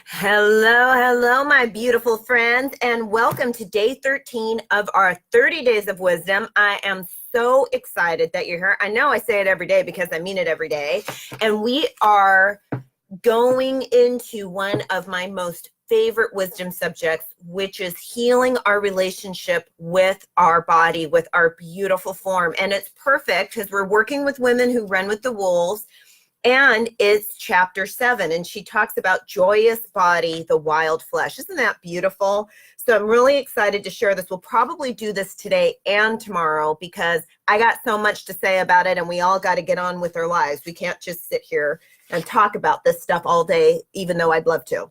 Hello, my beautiful friends, and welcome to day 13 of our 30 Days of Wisdom. I am so excited that you're here. I know I say it every day because I mean it every day. And we are going into one of my most favorite wisdom subjects, which is healing our relationship with our body, with our beautiful form. And it's perfect because we're working with women who run with the wolves. And it's chapter 7, and she talks about joyous body, the wild flesh. Isn't that beautiful? So I'm really excited to share this. We'll probably do this today and tomorrow because I got so much to say about it, and we all got to get on with our lives. We can't just sit here and talk about this stuff all day, even though I'd love to.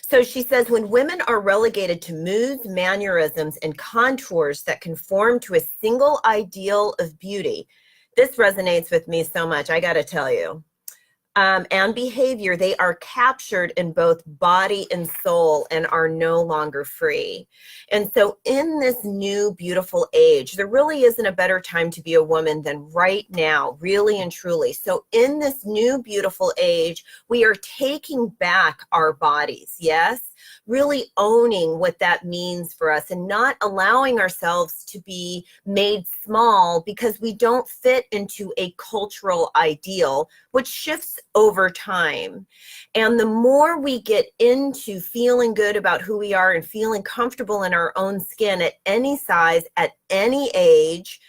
So she says, when women are relegated to moods, mannerisms, and contours that conform to a single ideal of beauty, this resonates with me so much, I got to tell you. And behavior, they are captured in both body and soul and are no longer free. And so in this new beautiful age, there really isn't a better time to be a woman than right now, really and truly. So in this new beautiful age, we are taking back our bodies, yes? Really owning what that means for us and not allowing ourselves to be made small because we don't fit into a cultural ideal, which shifts over time. And the more we get into feeling good about who we are and feeling comfortable in our own skin at any size, at any age,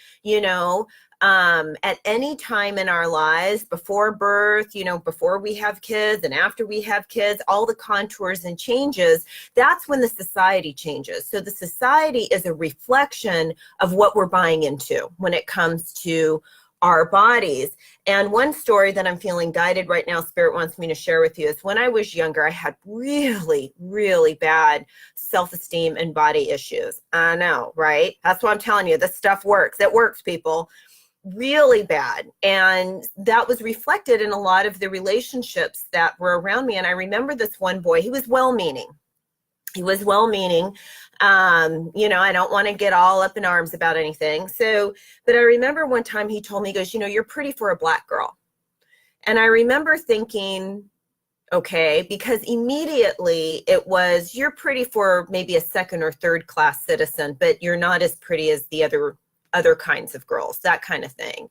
at any time in our lives, before birth, before we have kids and after we have kids, all the contours and changes, that's when the society changes. So the society is a reflection of what we're buying into when it comes to our bodies. And one story that I'm feeling guided right now, Spirit wants me to share with you, is when I was younger, I had really, really bad self-esteem and body issues. I know, right? That's what I'm telling you. This stuff works. It works, people. Really bad. And that was reflected in a lot of the relationships that were around me. And I remember this one boy, he was well-meaning. I don't want to get all up in arms about anything. But I remember one time he told me, he goes, you're pretty for a Black girl. And I remember thinking, okay, because immediately it was, you're pretty for maybe a second or third class citizen, but you're not as pretty as the other kinds of girls, that kind of thing.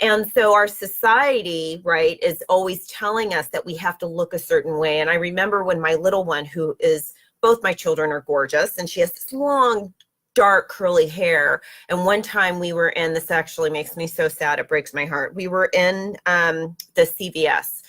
And so our society, right, is always telling us that we have to look a certain way. And I remember when my little one, who is, both my children are gorgeous, and she has this long, dark, curly hair. And one time we were in, this actually makes me so sad, it breaks my heart. We were in the CVS.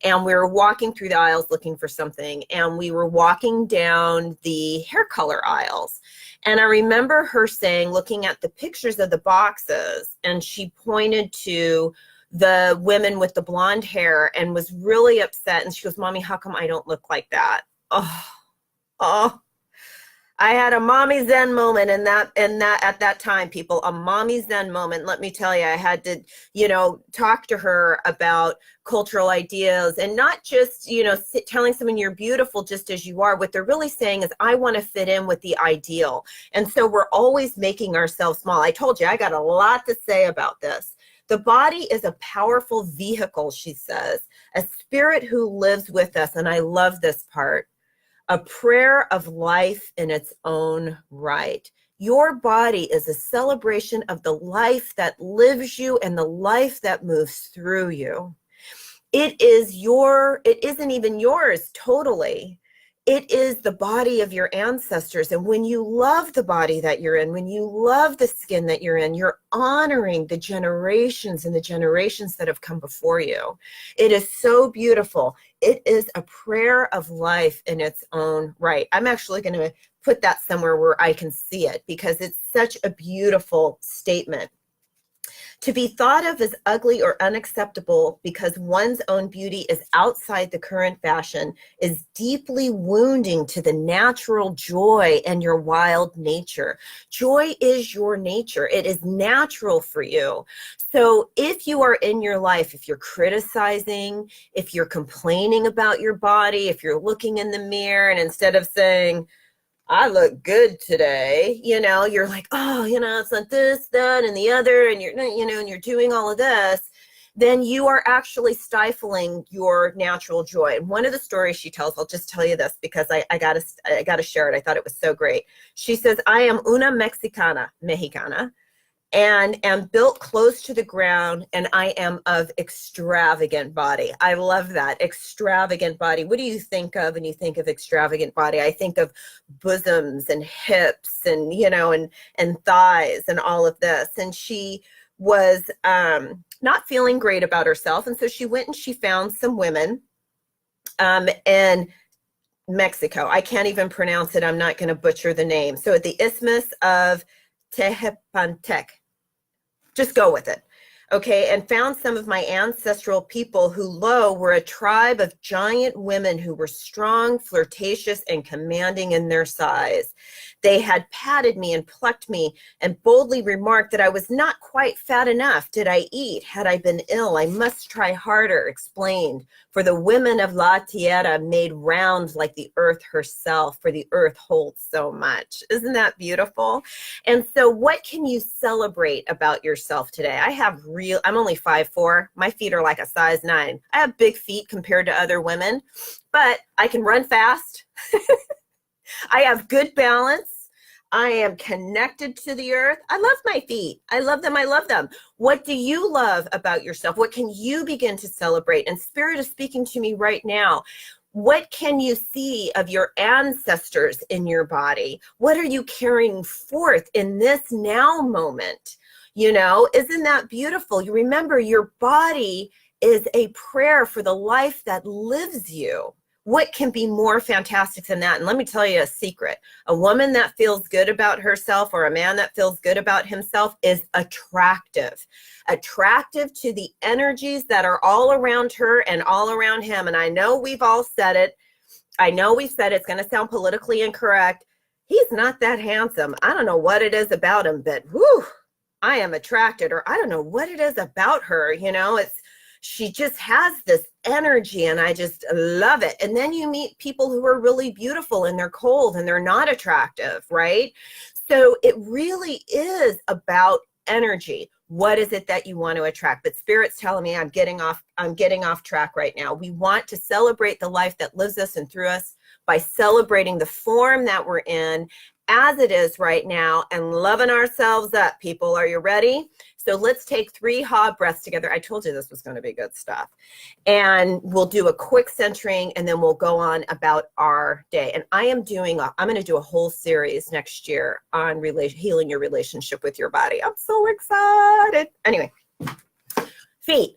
And we were walking through the aisles looking for something. And we were walking down the hair color aisles. And I remember her saying, looking at the pictures of the boxes, and she pointed to the women with the blonde hair and was really upset. And she goes, Mommy, how come I don't look like that? Oh, I had a mommy zen moment at that time, people, a mommy zen moment. Let me tell you, I had to, talk to her about cultural ideas and not just, telling someone you're beautiful just as you are. What they're really saying is, I want to fit in with the ideal. And so we're always making ourselves small. I told you, I got a lot to say about this. The body is a powerful vehicle, she says, a spirit who lives with us. And I love this part. A prayer of life in its own right. Your body is a celebration of the life that lives you and the life that moves through you. It isn't even yours totally. It is the body of your ancestors. And when you love the body that you're in, when you love the skin that you're in, you're honoring the generations and the generations that have come before you. It is so beautiful. It is a prayer of life in its own right. I'm actually going to put that somewhere where I can see it because it's such a beautiful statement. To be thought of as ugly or unacceptable because one's own beauty is outside the current fashion is deeply wounding to the natural joy and your wild nature. Joy is your nature. It is natural for you. So if you are in your life, if you're criticizing, if you're complaining about your body, if you're looking in the mirror and instead of saying, I look good today, you're like, oh, it's not this, that, and the other, and you're doing all of this, then you are actually stifling your natural joy. And one of the stories she tells, I'll just tell you this because I gotta share it. I thought it was so great. She says, I am una Mexicana, and am built close to the ground, and I am of extravagant body. I love that, extravagant body. What do you think of when you think of extravagant body? I think of bosoms and hips and, you know, and thighs and all of this. And she was not feeling great about herself. And so she went and she found some women in Mexico. I can't even pronounce it. I'm not going to butcher the name. So at the Isthmus of Tehuantepec, just go with it. Okay, and found some of my ancestral people who, lo, were a tribe of giant women who were strong, flirtatious, and commanding in their size. They had patted me and plucked me and boldly remarked that I was not quite fat enough. Did I eat? Had I been ill? I must try harder, explained. For the women of La Tierra made round like the earth herself, for the earth holds so much. Isn't that beautiful? And so what can you celebrate about yourself today? I'm only 5'4". My feet are like a size 9. I have big feet compared to other women, but I can run fast. I have good balance. I am connected to the earth. I love my feet. I love them. I love them. What do you love about yourself? What can you begin to celebrate? And Spirit is speaking to me right now. What can you see of your ancestors in your body? What are you carrying forth in this now moment? You know, isn't that beautiful? You remember your body is a prayer for the life that lives you. What can be more fantastic than that? And let me tell you a secret. A woman that feels good about herself or a man that feels good about himself is attractive to the energies that are all around her and all around him. And I know we've all said it. I know we've said it's going to sound politically incorrect. He's not that handsome. I don't know what it is about him, but whew, I am attracted, or I don't know what it is about her. You know, she just has this energy and I just love it. And then you meet people who are really beautiful and they're cold and they're not attractive, right? So it really is about energy. What is it that you want to attract? But Spirit's telling me I'm getting off track right now. We want to celebrate the life that lives us and through us by celebrating the form that we're in as it is right now and loving ourselves up, people. Are you ready? So let's take 3 Ha breaths together. I told you this was going to be good stuff. And we'll do a quick centering and then we'll go on about our day. And I'm going to do a whole series next year on healing your relationship with your body. I'm so excited. Anyway, feet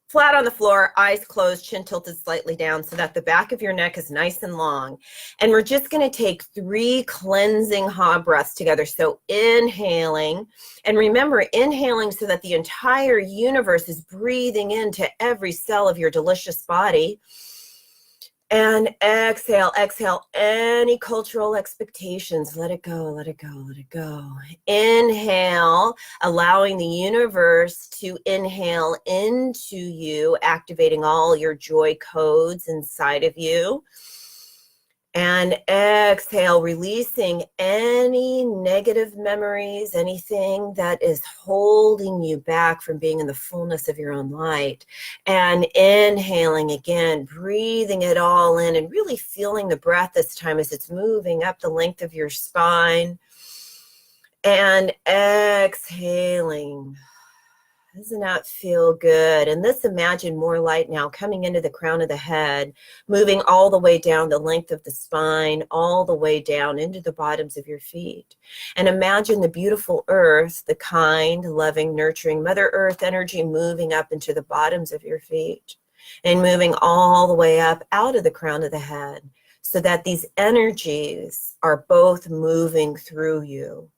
flat on the floor, eyes closed, chin tilted slightly down so that the back of your neck is nice and long. And we're just going to take 3 cleansing Ha breaths together. So inhaling, and remember, inhaling so that the entire universe is breathing into every cell of your delicious body. And exhale any cultural expectations. Let it go, let it go, let it go. Inhale, allowing the universe to inhale into you, activating all your joy codes inside of you. And exhale, releasing any negative memories, anything that is holding you back from being in the fullness of your own light. And inhaling again, breathing it all in and really feeling the breath this time as it's moving up the length of your spine. And exhaling. Doesn't that feel good? And let's imagine more light now coming into the crown of the head, moving all the way down the length of the spine, all the way down into the bottoms of your feet. And imagine the beautiful earth, the kind, loving, nurturing Mother Earth energy moving up into the bottoms of your feet and moving all the way up out of the crown of the head so that these energies are both moving through you.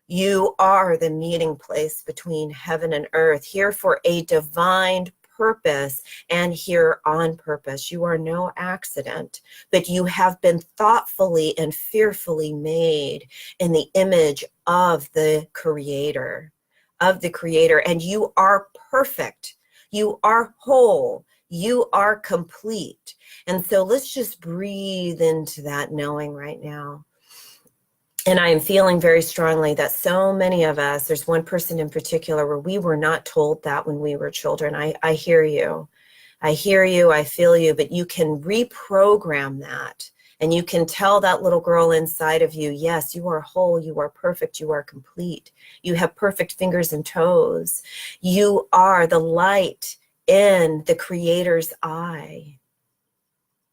You are the meeting place between heaven and earth, here for a divine purpose and here on purpose. You are no accident, but you have been thoughtfully and fearfully made in the image of the Creator, and you are perfect. You are whole. You are complete. And so let's just breathe into that knowing right now. And I am feeling very strongly that so many of us, there's one person in particular where we were not told that when we were children. I hear you. I hear you. I feel you. But you can reprogram that. And you can tell that little girl inside of you, yes, you are whole, you are perfect, you are complete. You have perfect fingers and toes. You are the light in the Creator's eye.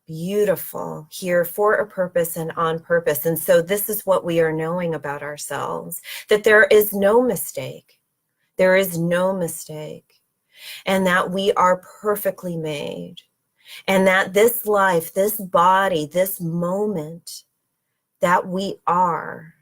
Beautiful, here for a purpose and on purpose. And so this is what we are knowing about ourselves, that there is no mistake. There is no mistake. And that we are perfectly made. And that this life, this body, this moment that we are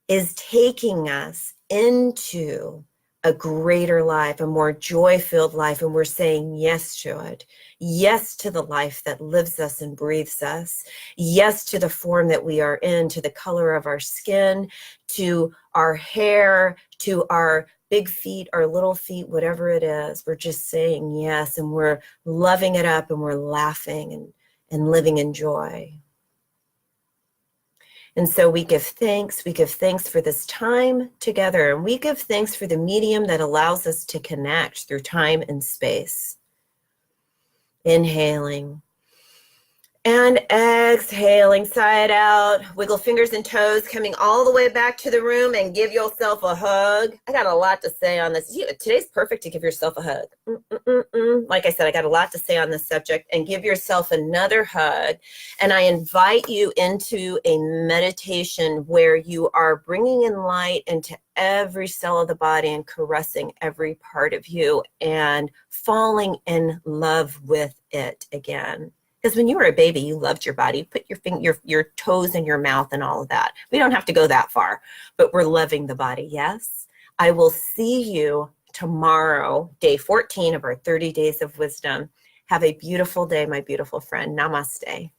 is taking us into a greater life, a more joy-filled life. And we're saying yes to it. Yes to the life that lives us and breathes us. Yes to the form that we are in, to the color of our skin, to our hair, to our big feet, our little feet, whatever it is. We're just saying yes, and we're loving it up, and we're laughing and living in joy. And so we give thanks. We give thanks for this time together, and we give thanks for the medium that allows us to connect through time and space. Inhaling and exhaling, sigh it out, wiggle fingers and toes, coming all the way back to the room, and give yourself a hug. I got a lot to say on this. Today's perfect to give yourself a hug. Like I said, I got a lot to say on this subject, and give yourself another hug. And I invite you into a meditation where you are bringing in light into every cell of the body and caressing every part of you and falling in love with it again. Because when you were a baby, you loved your body. You put your toes in your mouth and all of that. We don't have to go that far, but we're loving the body, yes? I will see you tomorrow, day 14 of our 30 Days of Wisdom. Have a beautiful day, my beautiful friend. Namaste.